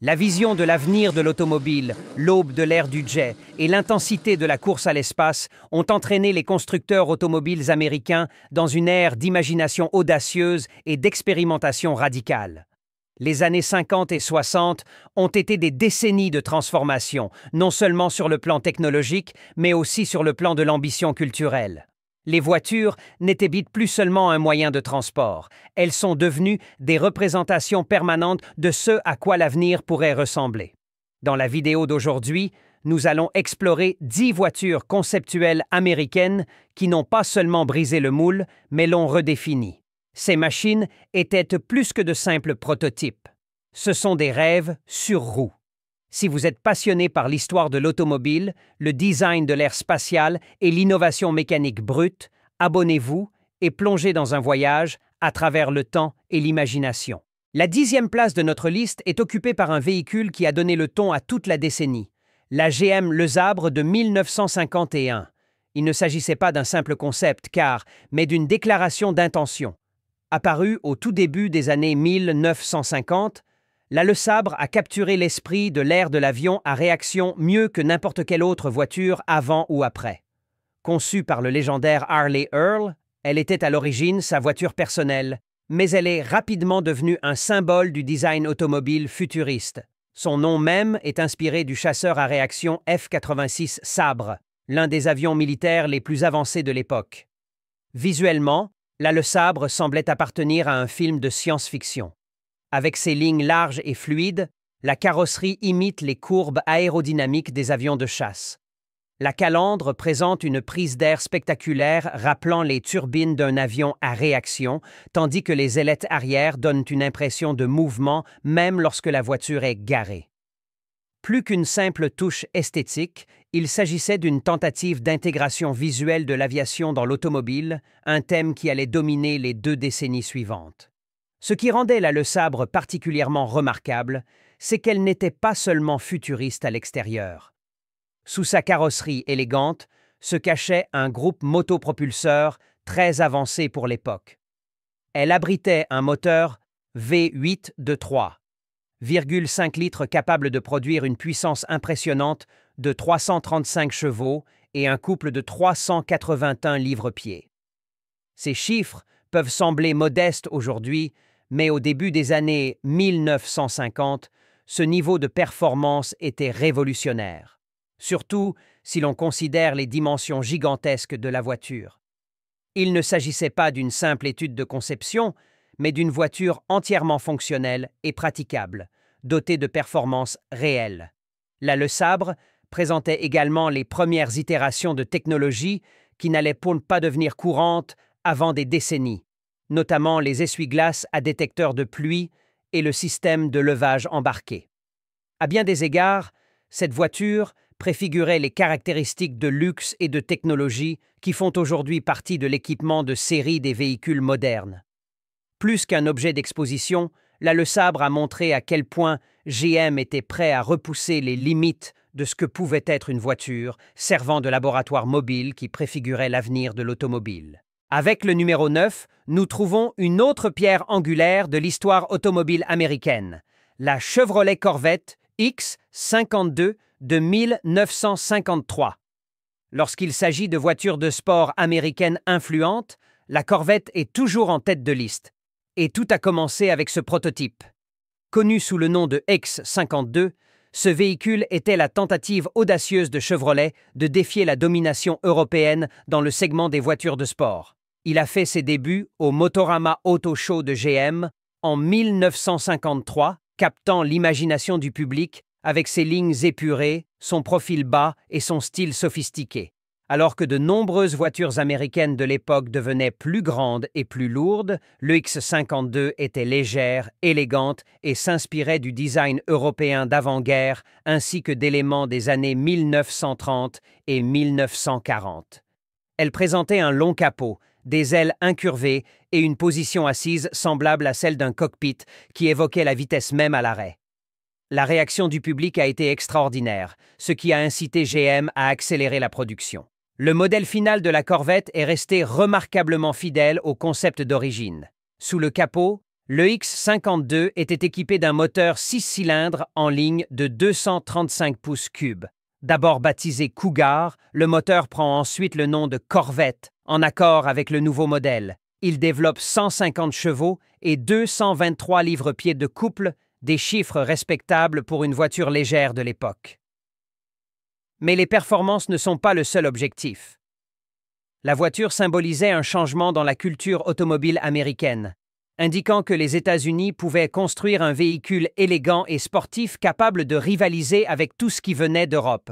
La vision de l'avenir de l'automobile, l'aube de l'ère du jet et l'intensité de la course à l'espace ont entraîné les constructeurs automobiles américains dans une ère d'imagination audacieuse et d'expérimentation radicale. Les années 50 et 60 ont été des décennies de transformation, non seulement sur le plan technologique, mais aussi sur le plan de l'ambition culturelle. Les voitures n'étaient plus seulement un moyen de transport, elles sont devenues des représentations permanentes de ce à quoi l'avenir pourrait ressembler. Dans la vidéo d'aujourd'hui, nous allons explorer 10 voitures conceptuelles américaines qui n'ont pas seulement brisé le moule, mais l'ont redéfini. Ces machines étaient plus que de simples prototypes. Ce sont des rêves sur roues. Si vous êtes passionné par l'histoire de l'automobile, le design de l'ère spatiale et l'innovation mécanique brute, abonnez-vous et plongez dans un voyage à travers le temps et l'imagination. La 10e place de notre liste est occupée par un véhicule qui a donné le ton à toute la décennie, la GM Le Sabre de 1951. Il ne s'agissait pas d'un simple concept mais d'une déclaration d'intention. Apparue au tout début des années 1950, la Le Sabre a capturé l'esprit de l'ère de l'avion à réaction mieux que n'importe quelle autre voiture avant ou après. Conçue par le légendaire Harley Earl, elle était à l'origine sa voiture personnelle, mais elle est rapidement devenue un symbole du design automobile futuriste. Son nom même est inspiré du chasseur à réaction F-86 Sabre, l'un des avions militaires les plus avancés de l'époque. Visuellement, la Le Sabre semblait appartenir à un film de science-fiction. Avec ses lignes larges et fluides, la carrosserie imite les courbes aérodynamiques des avions de chasse. La calandre présente une prise d'air spectaculaire rappelant les turbines d'un avion à réaction, tandis que les ailettes arrière donnent une impression de mouvement même lorsque la voiture est garée. Plus qu'une simple touche esthétique, il s'agissait d'une tentative d'intégration visuelle de l'aviation dans l'automobile, un thème qui allait dominer les 2 décennies suivantes. Ce qui rendait la Le Sabre particulièrement remarquable, c'est qu'elle n'était pas seulement futuriste à l'extérieur. Sous sa carrosserie élégante se cachait un groupe motopropulseur très avancé pour l'époque. Elle abritait un moteur V8 de 3,5 litres capable de produire une puissance impressionnante de 335 chevaux et un couple de 381 livres-pieds. Ces chiffres peuvent sembler modestes aujourd'hui, mais au début des années 1950, ce niveau de performance était révolutionnaire, surtout si l'on considère les dimensions gigantesques de la voiture. Il ne s'agissait pas d'une simple étude de conception, mais d'une voiture entièrement fonctionnelle et praticable, dotée de performances réelles. La Le Sabre présentait également les premières itérations de technologie qui n'allaient pas devenir courantes avant des décennies, notamment les essuie-glaces à détecteur de pluie et le système de levage embarqué. À bien des égards, cette voiture préfigurait les caractéristiques de luxe et de technologie qui font aujourd'hui partie de l'équipement de série des véhicules modernes. Plus qu'un objet d'exposition, la Le Sabre a montré à quel point GM était prêt à repousser les limites de ce que pouvait être une voiture, servant de laboratoire mobile qui préfigurait l'avenir de l'automobile. Avec le numéro 9, nous trouvons une autre pierre angulaire de l'histoire automobile américaine, la Chevrolet Corvette X52 de 1953. Lorsqu'il s'agit de voitures de sport américaines influentes, la Corvette est toujours en tête de liste. Et tout a commencé avec ce prototype. Connu sous le nom de X52, ce véhicule était la tentative audacieuse de Chevrolet de défier la domination européenne dans le segment des voitures de sport. Il a fait ses débuts au Motorama Auto Show de GM en 1953, captant l'imagination du public avec ses lignes épurées, son profil bas et son style sophistiqué. Alors que de nombreuses voitures américaines de l'époque devenaient plus grandes et plus lourdes, le X52 était légère, élégante et s'inspirait du design européen d'avant-guerre ainsi que d'éléments des années 1930 et 1940. Elle présentait un long capot, des ailes incurvées et une position assise semblable à celle d'un cockpit qui évoquait la vitesse même à l'arrêt. La réaction du public a été extraordinaire, ce qui a incité GM à accélérer la production. Le modèle final de la Corvette est resté remarquablement fidèle au concept d'origine. Sous le capot, Le X52 était équipé d'un moteur 6 cylindres en ligne de 235 pouces cubes. D'abord baptisé Cougar, le moteur prend ensuite le nom de Corvette, en accord avec le nouveau modèle. Il développe 150 chevaux et 223 livres-pieds de couple, des chiffres respectables pour une voiture légère de l'époque. Mais les performances ne sont pas le seul objectif. La voiture symbolisait un changement dans la culture automobile américaine, indiquant que les États-Unis pouvaient construire un véhicule élégant et sportif capable de rivaliser avec tout ce qui venait d'Europe.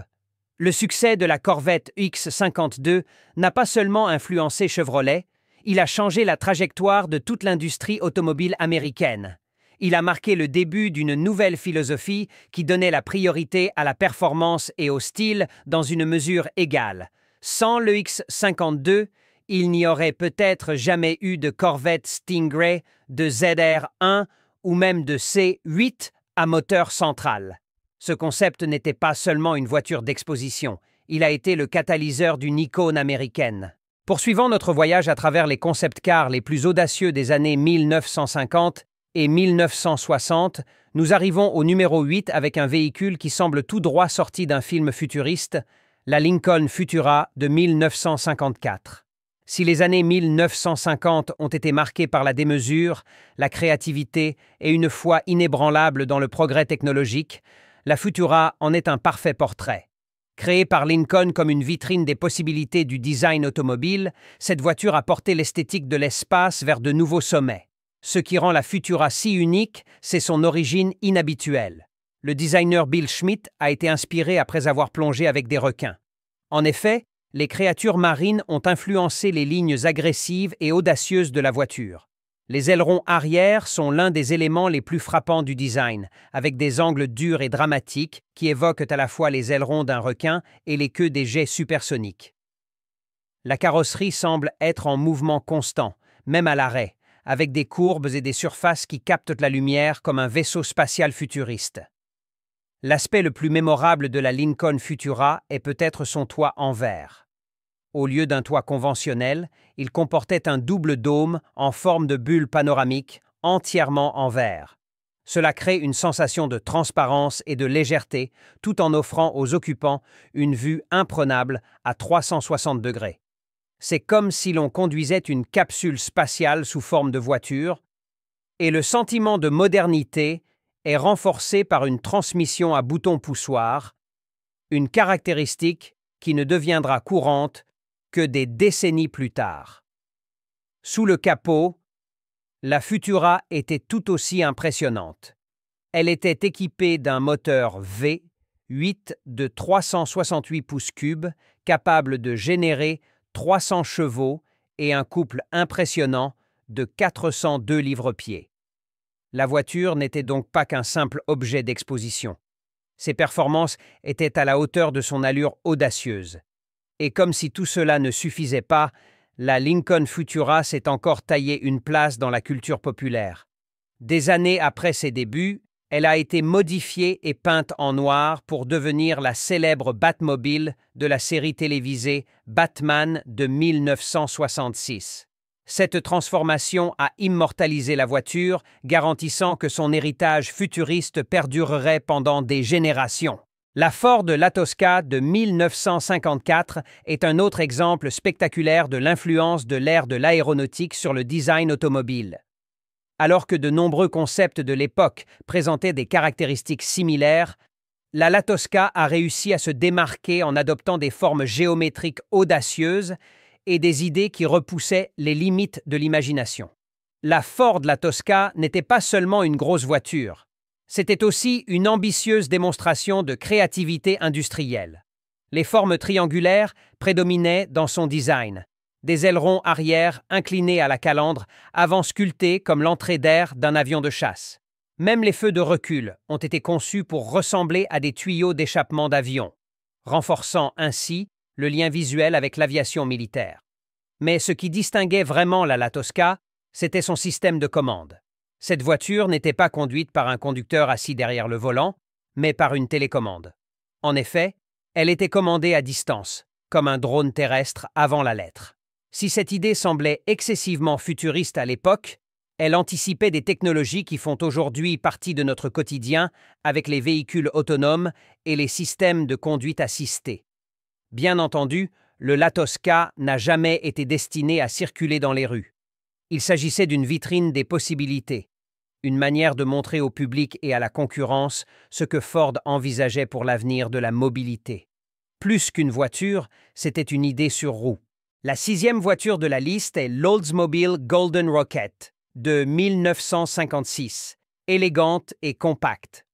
Le succès de la Corvette X52 n'a pas seulement influencé Chevrolet, il a changé la trajectoire de toute l'industrie automobile américaine. Il a marqué le début d'une nouvelle philosophie qui donnait la priorité à la performance et au style dans une mesure égale. Sans le X52, il n'y aurait peut-être jamais eu de Corvette Stingray, de ZR1 ou même de C8 à moteur central. Ce concept n'était pas seulement une voiture d'exposition, il a été le catalyseur d'une icône américaine. Poursuivons notre voyage à travers les concept cars les plus audacieux des années 1950 et 1960, nous arrivons au numéro 8 avec un véhicule qui semble tout droit sorti d'un film futuriste, la Lincoln Futura de 1954. Si les années 1950 ont été marquées par la démesure, la créativité et une foi inébranlable dans le progrès technologique, la Futura en est un parfait portrait. Créée par Lincoln comme une vitrine des possibilités du design automobile, cette voiture a porté l'esthétique de l'espace vers de nouveaux sommets. Ce qui rend la Futura si unique, c'est son origine inhabituelle. Le designer Bill Schmidt a été inspiré après avoir plongé avec des requins. En effet, les créatures marines ont influencé les lignes agressives et audacieuses de la voiture. Les ailerons arrière sont l'un des éléments les plus frappants du design, avec des angles durs et dramatiques qui évoquent à la fois les ailerons d'un requin et les queues des jets supersoniques. La carrosserie semble être en mouvement constant, même à l'arrêt, avec des courbes et des surfaces qui captent la lumière comme un vaisseau spatial futuriste. L'aspect le plus mémorable de la Lincoln Futura est peut-être son toit en verre. Au lieu d'un toit conventionnel, il comportait un double dôme en forme de bulle panoramique, entièrement en verre. Cela crée une sensation de transparence et de légèreté, tout en offrant aux occupants une vue imprenable à 360 degrés. C'est comme si l'on conduisait une capsule spatiale sous forme de voiture, et le sentiment de modernité est renforcé par une transmission à bouton poussoir, une caractéristique qui ne deviendra courante que des décennies plus tard. Sous le capot, la Futura était tout aussi impressionnante. Elle était équipée d'un moteur V8 de 368 pouces cubes, capable de générer 300 chevaux et un couple impressionnant de 402 livres-pieds. La voiture n'était donc pas qu'un simple objet d'exposition. Ses performances étaient à la hauteur de son allure audacieuse. Et comme si tout cela ne suffisait pas, la Lincoln Futura s'est encore taillé une place dans la culture populaire. Des années après ses débuts, elle a été modifiée et peinte en noir pour devenir la célèbre Batmobile de la série télévisée Batman de 1966. Cette transformation a immortalisé la voiture, garantissant que son héritage futuriste perdurerait pendant des générations. La Ford Latosca de 1954 est un autre exemple spectaculaire de l'influence de l'ère de l'aéronautique sur le design automobile. Alors que de nombreux concepts de l'époque présentaient des caractéristiques similaires, la Latosca a réussi à se démarquer en adoptant des formes géométriques audacieuses et des idées qui repoussaient les limites de l'imagination. La Ford Latosca n'était pas seulement une grosse voiture, c'était aussi une ambitieuse démonstration de créativité industrielle. Les formes triangulaires prédominaient dans son design. Des ailerons arrière inclinés à la calandre, avant sculptés comme l'entrée d'air d'un avion de chasse. Même les feux de recul ont été conçus pour ressembler à des tuyaux d'échappement d'avion, renforçant ainsi le lien visuel avec l'aviation militaire. Mais ce qui distinguait vraiment la Latosca, c'était son système de commande. Cette voiture n'était pas conduite par un conducteur assis derrière le volant, mais par une télécommande. En effet, elle était commandée à distance, comme un drone terrestre avant la lettre. Si cette idée semblait excessivement futuriste à l'époque, Elle anticipait des technologies qui font aujourd'hui partie de notre quotidien avec les véhicules autonomes et les systèmes de conduite assistée. Bien entendu, le Latosca n'a jamais été destiné à circuler dans les rues. Il s'agissait d'une vitrine des possibilités, une manière de montrer au public et à la concurrence ce que Ford envisageait pour l'avenir de la mobilité. Plus qu'une voiture, c'était une idée sur roue. La 6e voiture de la liste est l'Oldsmobile Golden Rocket de 1956, élégante et compacte.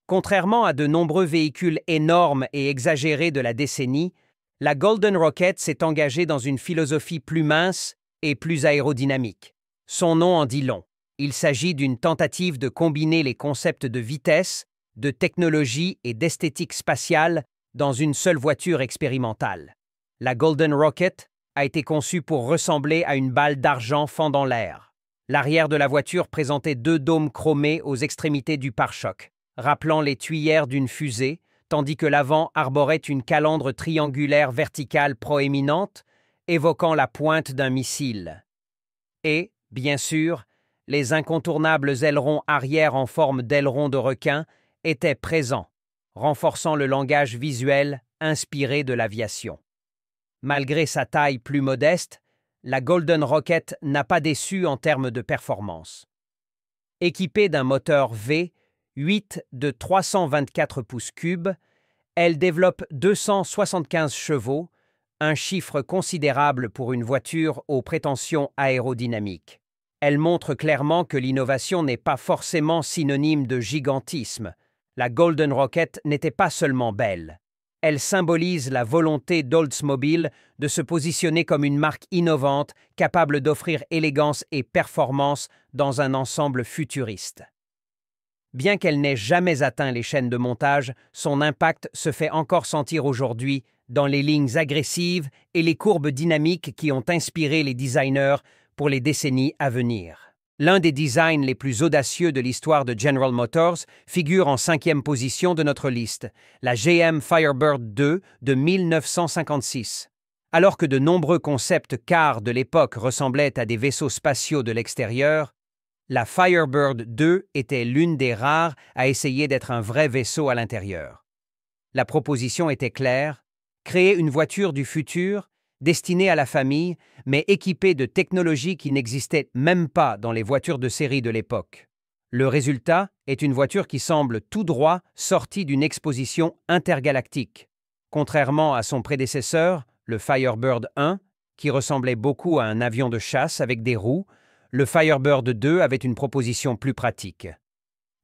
Contrairement à de nombreux véhicules énormes et exagérés de la décennie, la Golden Rocket s'est engagée dans une philosophie plus mince et plus aérodynamique. Son nom en dit long. Il s'agit d'une tentative de combiner les concepts de vitesse, de technologie et d'esthétique spatiale dans une seule voiture expérimentale. La Golden Rocket a été conçue pour ressembler à une balle d'argent fendant l'air. L'arrière de la voiture présentait 2 dômes chromés aux extrémités du pare-choc, rappelant les tuyères d'une fusée, tandis que l'avant arborait une calandre triangulaire verticale proéminente, évoquant la pointe d'un missile. Et, bien sûr, les incontournables ailerons arrière en forme d'ailerons de requin étaient présents, renforçant le langage visuel inspiré de l'aviation. Malgré sa taille plus modeste, la Golden Rocket n'a pas déçu en termes de performance. Équipée d'un moteur V8 de 324 pouces cubes, elle développe 275 chevaux, un chiffre considérable pour une voiture aux prétentions aérodynamiques. Elle montre clairement que l'innovation n'est pas forcément synonyme de gigantisme. La Golden Rocket n'était pas seulement belle. Elle symbolise la volonté d'Oldsmobile de se positionner comme une marque innovante capable d'offrir élégance et performance dans un ensemble futuriste. Bien qu'elle n'ait jamais atteint les chaînes de montage, son impact se fait encore sentir aujourd'hui dans les lignes agressives et les courbes dynamiques qui ont inspiré les designers pour les décennies à venir. L'un des designs les plus audacieux de l'histoire de General Motors figure en 5e position de notre liste, la GM Firebird 2 de 1956. Alors que de nombreux concepts cars de l'époque ressemblaient à des vaisseaux spatiaux de l'extérieur, la Firebird 2 était l'une des rares à essayer d'être un vrai vaisseau à l'intérieur. La proposition était claire, créer une voiture du futur destinée à la famille, mais équipée de technologies qui n'existaient même pas dans les voitures de série de l'époque. Le résultat est une voiture qui semble tout droit sortie d'une exposition intergalactique. Contrairement à son prédécesseur, le Firebird 1, qui ressemblait beaucoup à un avion de chasse avec des roues, le Firebird 2 avait une proposition plus pratique.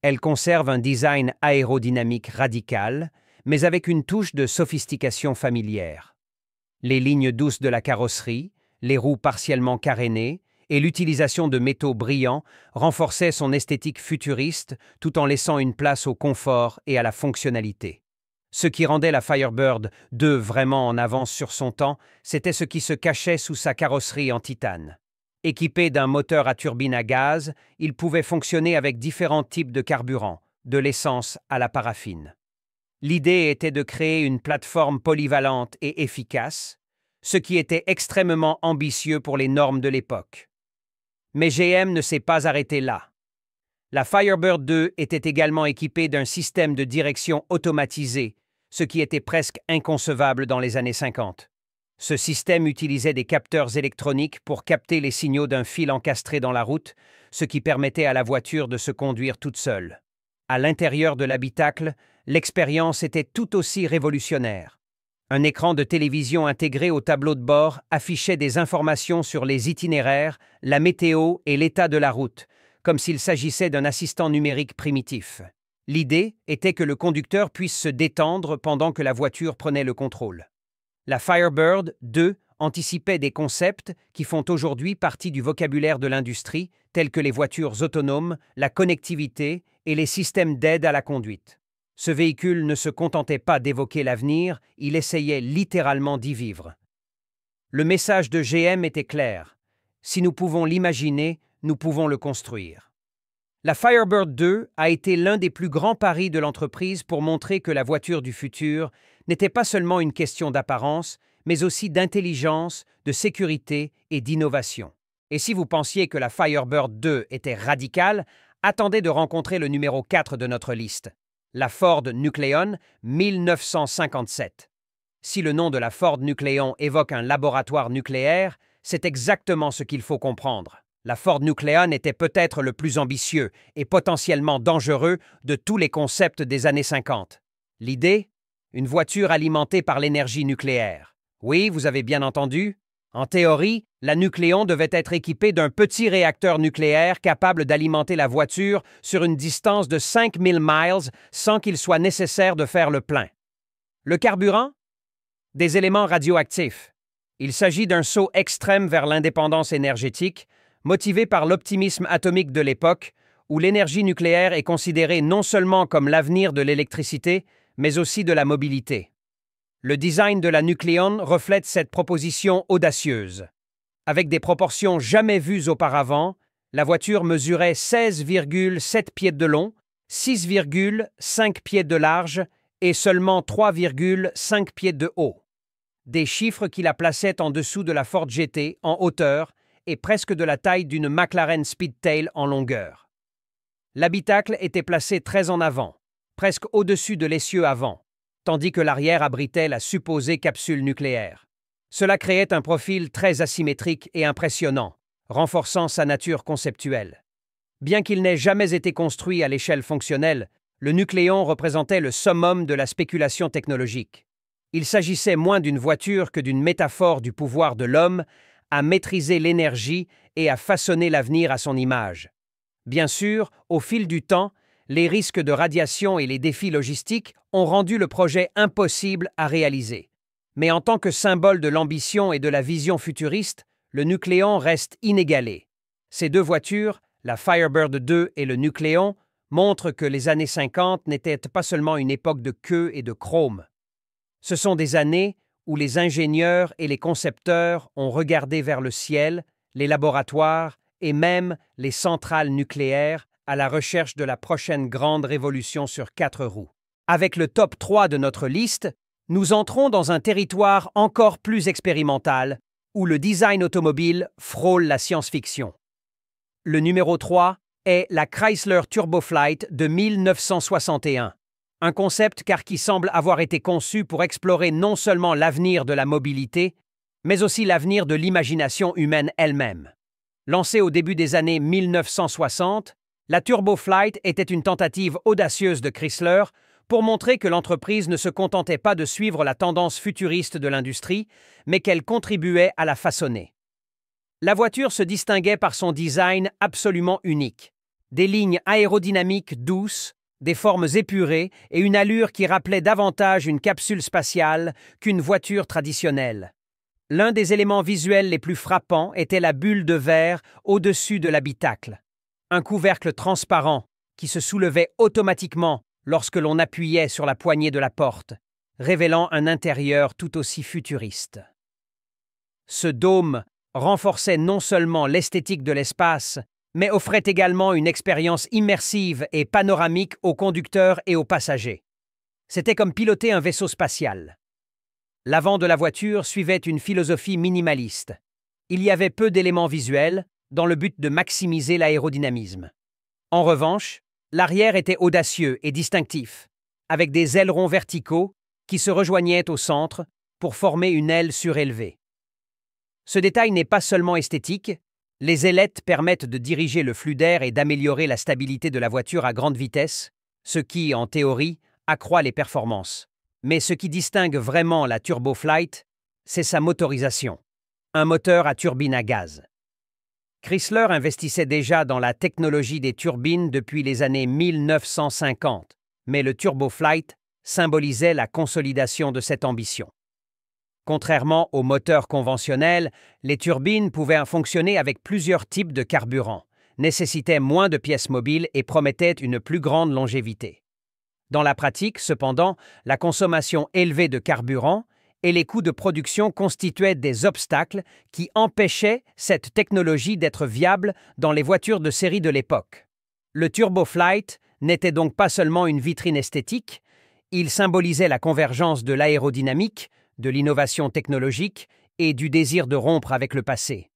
Elle conserve un design aérodynamique radical, mais avec une touche de sophistication familière. Les lignes douces de la carrosserie, les roues partiellement carénées et l'utilisation de métaux brillants renforçaient son esthétique futuriste tout en laissant une place au confort et à la fonctionnalité. Ce qui rendait la Firebird 2 vraiment en avance sur son temps, c'était ce qui se cachait sous sa carrosserie en titane. Équipé d'un moteur à turbine à gaz, il pouvait fonctionner avec différents types de carburant, de l'essence à la paraffine. L'idée était de créer une plateforme polyvalente et efficace, ce qui était extrêmement ambitieux pour les normes de l'époque. Mais GM ne s'est pas arrêté là. La Firebird 2 était également équipée d'un système de direction automatisé, ce qui était presque inconcevable dans les années 50. Ce système utilisait des capteurs électroniques pour capter les signaux d'un fil encastré dans la route, ce qui permettait à la voiture de se conduire toute seule. À l'intérieur de l'habitacle, l'expérience était tout aussi révolutionnaire. Un écran de télévision intégré au tableau de bord affichait des informations sur les itinéraires, la météo et l'état de la route, comme s'il s'agissait d'un assistant numérique primitif. L'idée était que le conducteur puisse se détendre pendant que la voiture prenait le contrôle. La Firebird 2 anticipait des concepts qui font aujourd'hui partie du vocabulaire de l'industrie, tels que les voitures autonomes, la connectivité et les systèmes d'aide à la conduite. Ce véhicule ne se contentait pas d'évoquer l'avenir, il essayait littéralement d'y vivre. Le message de GM était clair. Si nous pouvons l'imaginer, nous pouvons le construire. La Firebird 2 a été l'un des plus grands paris de l'entreprise pour montrer que la voiture du futur n'était pas seulement une question d'apparence, mais aussi d'intelligence, de sécurité et d'innovation. Et si vous pensiez que la Firebird 2 était radicale, attendez de rencontrer le numéro 4 de notre liste, la Ford Nucleon 1957. Si le nom de la Ford Nucleon évoque un laboratoire nucléaire, c'est exactement ce qu'il faut comprendre. La Ford Nucleon était peut-être le plus ambitieux et potentiellement dangereux de tous les concepts des années 50. L'idée? Une voiture alimentée par l'énergie nucléaire. Oui, vous avez bien entendu. En théorie, la Nucleon devait être équipée d'un petit réacteur nucléaire capable d'alimenter la voiture sur une distance de 5000 miles sans qu'il soit nécessaire de faire le plein. Le carburant? Des éléments radioactifs. Il s'agit d'un saut extrême vers l'indépendance énergétique, motivé par l'optimisme atomique de l'époque, où l'énergie nucléaire est considérée non seulement comme l'avenir de l'électricité, mais aussi de la mobilité. Le design de la Nucleon reflète cette proposition audacieuse. Avec des proportions jamais vues auparavant, la voiture mesurait 16,7 pieds de long, 6,5 pieds de large et seulement 3,5 pieds de haut. Des chiffres qui la plaçaient en dessous de la Ford GT en hauteur et presque de la taille d'une McLaren Speedtail en longueur. L'habitacle était placé très en avant, presque au-dessus de l'essieu avant, tandis que l'arrière abritait la supposée capsule nucléaire. Cela créait un profil très asymétrique et impressionnant, renforçant sa nature conceptuelle. Bien qu'il n'ait jamais été construit à l'échelle fonctionnelle, le Nucleon représentait le summum de la spéculation technologique. Il s'agissait moins d'une voiture que d'une métaphore du pouvoir de l'homme à maîtriser l'énergie et à façonner l'avenir à son image. Bien sûr, au fil du temps, les risques de radiation et les défis logistiques ont rendu le projet impossible à réaliser. Mais en tant que symbole de l'ambition et de la vision futuriste, le Nucleon reste inégalé. Ces deux voitures, la Firebird 2 et le Nucleon, montrent que les années 50 n'étaient pas seulement une époque de queue et de chrome. Ce sont des années où les ingénieurs et les concepteurs ont regardé vers le ciel, les laboratoires et même les centrales nucléaires à la recherche de la prochaine grande révolution sur 4 roues. Avec le top 3 de notre liste, nous entrons dans un territoire encore plus expérimental, où le design automobile frôle la science-fiction. Le numéro 3 est la Chrysler TurboFlight de 1961. Un concept car qui semble avoir été conçu pour explorer non seulement l'avenir de la mobilité, mais aussi l'avenir de l'imagination humaine elle-même. Lancée au début des années 1960, la TurboFlight était une tentative audacieuse de Chrysler pour montrer que l'entreprise ne se contentait pas de suivre la tendance futuriste de l'industrie, mais qu'elle contribuait à la façonner. La voiture se distinguait par son design absolument unique. Des lignes aérodynamiques douces, des formes épurées et une allure qui rappelait davantage une capsule spatiale qu'une voiture traditionnelle. L'un des éléments visuels les plus frappants était la bulle de verre au-dessus de l'habitacle. Un couvercle transparent qui se soulevait automatiquement lorsque l'on appuyait sur la poignée de la porte, révélant un intérieur tout aussi futuriste. Ce dôme renforçait non seulement l'esthétique de l'espace, mais offrait également une expérience immersive et panoramique aux conducteurs et aux passagers. C'était comme piloter un vaisseau spatial. L'avant de la voiture suivait une philosophie minimaliste. Il y avait peu d'éléments visuels dans le but de maximiser l'aérodynamisme. En revanche, l'arrière était audacieux et distinctif, avec des ailerons verticaux qui se rejoignaient au centre pour former une aile surélevée. Ce détail n'est pas seulement esthétique, les ailettes permettent de diriger le flux d'air et d'améliorer la stabilité de la voiture à grande vitesse, ce qui, en théorie, accroît les performances. Mais ce qui distingue vraiment la TurboFlight, c'est sa motorisation. Un moteur à turbine à gaz. Chrysler investissait déjà dans la technologie des turbines depuis les années 1950, mais le TurboFlight symbolisait la consolidation de cette ambition. Contrairement aux moteurs conventionnels, les turbines pouvaient fonctionner avec plusieurs types de carburant, nécessitaient moins de pièces mobiles et promettaient une plus grande longévité. Dans la pratique, cependant, la consommation élevée de carburant et les coûts de production constituaient des obstacles qui empêchaient cette technologie d'être viable dans les voitures de série de l'époque. Le TurboFlight n'était donc pas seulement une vitrine esthétique, il symbolisait la convergence de l'aérodynamique, de l'innovation technologique et du désir de rompre avec le passé.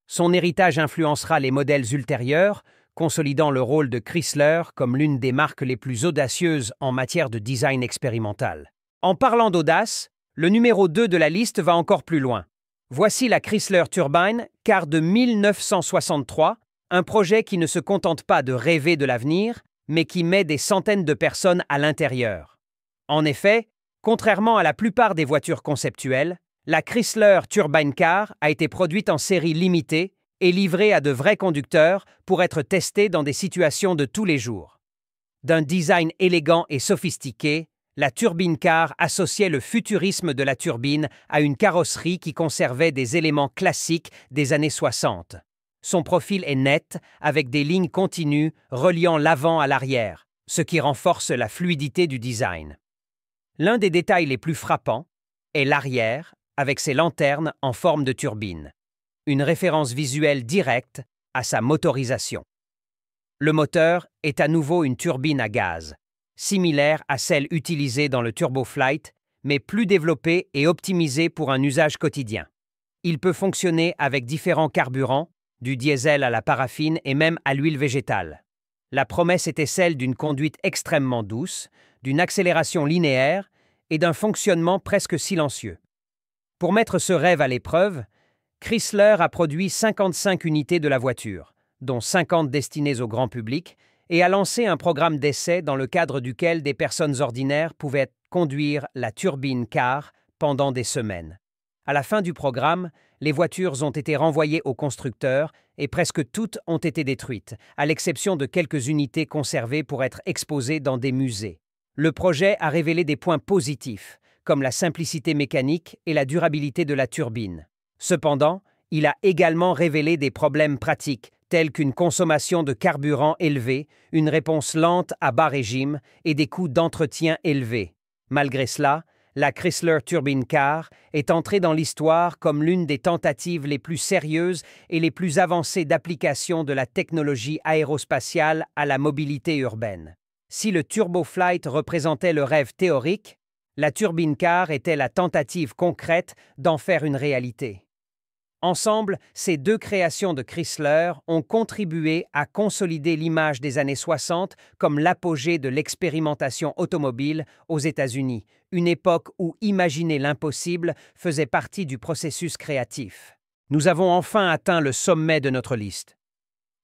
Son héritage influencera les modèles ultérieurs, consolidant le rôle de Chrysler comme l'une des marques les plus audacieuses en matière de design expérimental. En parlant d'audace, le numéro 2 de la liste va encore plus loin. Voici la Chrysler Turbine Car de 1963, un projet qui ne se contente pas de rêver de l'avenir, mais qui met des centaines de personnes à l'intérieur. En effet, contrairement à la plupart des voitures conceptuelles, la Chrysler Turbine Car a été produite en série limitée et livrée à de vrais conducteurs pour être testée dans des situations de tous les jours. D'un design élégant et sophistiqué, la Turbine Car associait le futurisme de la turbine à une carrosserie qui conservait des éléments classiques des années 60. Son profil est net, avec des lignes continues reliant l'avant à l'arrière, ce qui renforce la fluidité du design. L'un des détails les plus frappants est l'arrière, avec ses lanternes en forme de turbine, une référence visuelle directe à sa motorisation. Le moteur est à nouveau une turbine à gaz, similaire à celle utilisée dans le TurboFlight, mais plus développée et optimisée pour un usage quotidien. Il peut fonctionner avec différents carburants, du diesel à la paraffine et même à l'huile végétale. La promesse était celle d'une conduite extrêmement douce, d'une accélération linéaire et d'un fonctionnement presque silencieux. Pour mettre ce rêve à l'épreuve, Chrysler a produit 55 unités de la voiture, dont 50 destinées au grand public, et a lancé un programme d'essai dans le cadre duquel des personnes ordinaires pouvaient conduire la Turbine Car pendant des semaines. À la fin du programme, les voitures ont été renvoyées aux constructeurs et presque toutes ont été détruites, à l'exception de quelques unités conservées pour être exposées dans des musées. Le projet a révélé des points positifs, comme la simplicité mécanique et la durabilité de la turbine. Cependant, il a également révélé des problèmes pratiques, tels qu'une consommation de carburant élevée, une réponse lente à bas régime et des coûts d'entretien élevés. Malgré cela, la Chrysler Turbine Car est entrée dans l'histoire comme l'une des tentatives les plus sérieuses et les plus avancées d'application de la technologie aérospatiale à la mobilité urbaine. Si le TurboFlight représentait le rêve théorique, la Turbine Car était la tentative concrète d'en faire une réalité. Ensemble, ces deux créations de Chrysler ont contribué à consolider l'image des années 60 comme l'apogée de l'expérimentation automobile aux États-Unis, une époque où imaginer l'impossible faisait partie du processus créatif. Nous avons enfin atteint le sommet de notre liste.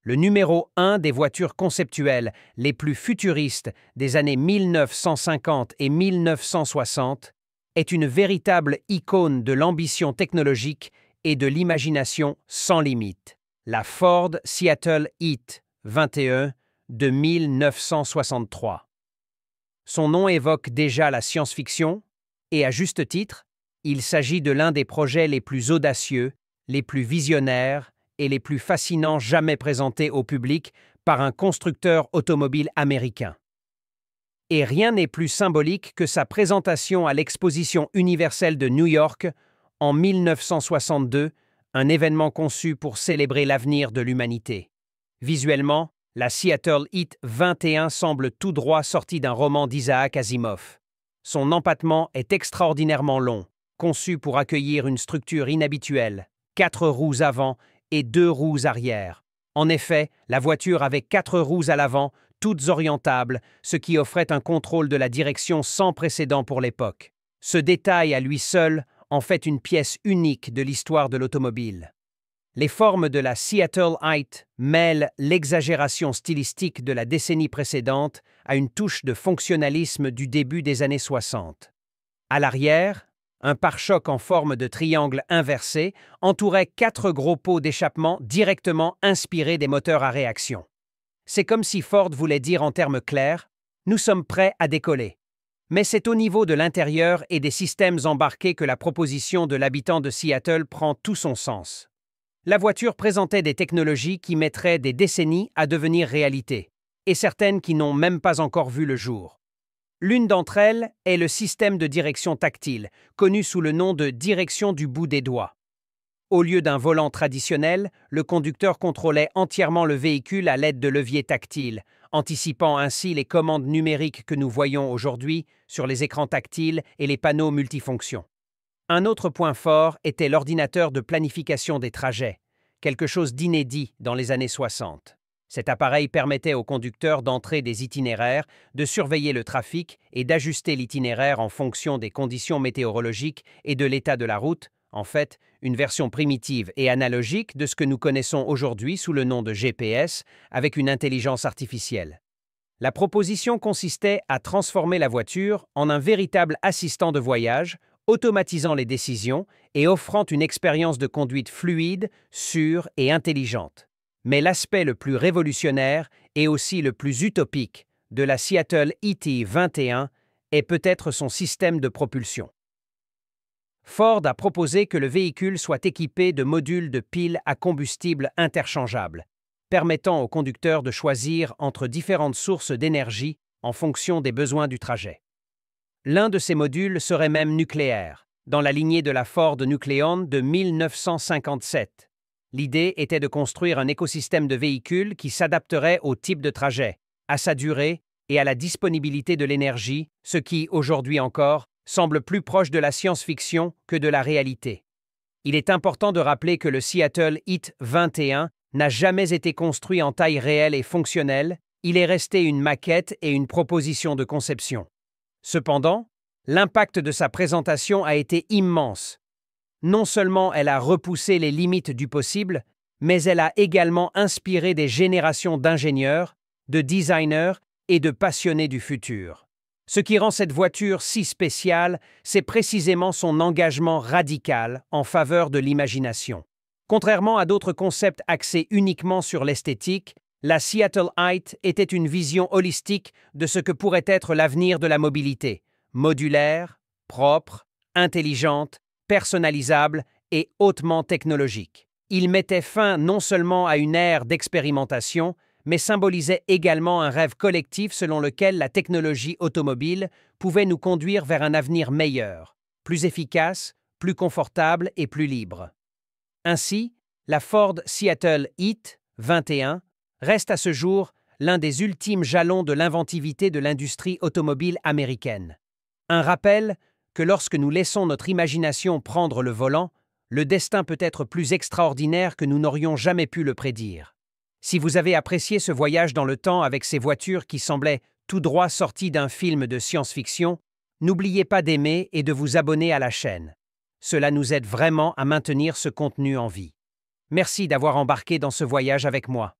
Le numéro 1 des voitures conceptuelles les plus futuristes des années 1950 et 1960 est une véritable icône de l'ambition technologique et de l'imagination sans limite. La Ford Seattle Heat 21 de 1963. Son nom évoque déjà la science-fiction, et à juste titre, il s'agit de l'un des projets les plus audacieux, les plus visionnaires et les plus fascinants jamais présentés au public par un constructeur automobile américain. Et rien n'est plus symbolique que sa présentation à l'Exposition universelle de New York en 1962, un événement conçu pour célébrer l'avenir de l'humanité. Visuellement, la Seattle Heat 21 semble tout droit sortie d'un roman d'Isaac Asimov. Son empattement est extraordinairement long, conçu pour accueillir une structure inhabituelle, 4 roues avant et 2 roues arrière. En effet, la voiture avait 4 roues à l'avant, toutes orientables, ce qui offrait un contrôle de la direction sans précédent pour l'époque. Ce détail à lui seul en fait une pièce unique de l'histoire de l'automobile. Les formes de la Seattle Heat mêlent l'exagération stylistique de la décennie précédente à une touche de fonctionnalisme du début des années 60. À l'arrière, un pare-choc en forme de triangle inversé entourait 4 gros pots d'échappement directement inspirés des moteurs à réaction. C'est comme si Ford voulait dire en termes clairs « Nous sommes prêts à décoller ». Mais c'est au niveau de l'intérieur et des systèmes embarqués que la proposition de l'habitant de Seattle prend tout son sens. La voiture présentait des technologies qui mettraient des décennies à devenir réalité, et certaines qui n'ont même pas encore vu le jour. L'une d'entre elles est le système de direction tactile, connu sous le nom de direction du bout des doigts. Au lieu d'un volant traditionnel, le conducteur contrôlait entièrement le véhicule à l'aide de leviers tactiles, anticipant ainsi les commandes numériques que nous voyons aujourd'hui sur les écrans tactiles et les panneaux multifonctions. Un autre point fort était l'ordinateur de planification des trajets, quelque chose d'inédit dans les années 60. Cet appareil permettait aux conducteurs d'entrer des itinéraires, de surveiller le trafic et d'ajuster l'itinéraire en fonction des conditions météorologiques et de l'état de la route, en fait, une version primitive et analogique de ce que nous connaissons aujourd'hui sous le nom de GPS, avec une intelligence artificielle. La proposition consistait à transformer la voiture en un véritable assistant de voyage, automatisant les décisions et offrant une expérience de conduite fluide, sûre et intelligente. Mais l'aspect le plus révolutionnaire et aussi le plus utopique de la Seattle ET21 est peut-être son système de propulsion. Ford a proposé que le véhicule soit équipé de modules de piles à combustible interchangeables, permettant au conducteur de choisir entre différentes sources d'énergie en fonction des besoins du trajet. L'un de ces modules serait même nucléaire, dans la lignée de la Ford Nucleon de 1957. L'idée était de construire un écosystème de véhicules qui s'adapterait au type de trajet, à sa durée et à la disponibilité de l'énergie, ce qui, aujourd'hui encore, semble plus proche de la science-fiction que de la réalité. Il est important de rappeler que le Seattle ET21 n'a jamais été construit en taille réelle et fonctionnelle, il est resté une maquette et une proposition de conception. Cependant, l'impact de sa présentation a été immense. Non seulement elle a repoussé les limites du possible, mais elle a également inspiré des générations d'ingénieurs, de designers et de passionnés du futur. Ce qui rend cette voiture si spéciale, c'est précisément son engagement radical en faveur de l'imagination. Contrairement à d'autres concepts axés uniquement sur l'esthétique, la Seattle ET était une vision holistique de ce que pourrait être l'avenir de la mobilité, modulaire, propre, intelligente, personnalisable et hautement technologique. Il mettait fin non seulement à une ère d'expérimentation, mais symbolisait également un rêve collectif selon lequel la technologie automobile pouvait nous conduire vers un avenir meilleur, plus efficace, plus confortable et plus libre. Ainsi, la Ford Seattle ET21 reste à ce jour l'un des ultimes jalons de l'inventivité de l'industrie automobile américaine. Un rappel que lorsque nous laissons notre imagination prendre le volant, le destin peut être plus extraordinaire que nous n'aurions jamais pu le prédire. Si vous avez apprécié ce voyage dans le temps avec ces voitures qui semblaient tout droit sorties d'un film de science-fiction, n'oubliez pas d'aimer et de vous abonner à la chaîne. Cela nous aide vraiment à maintenir ce contenu en vie. Merci d'avoir embarqué dans ce voyage avec moi.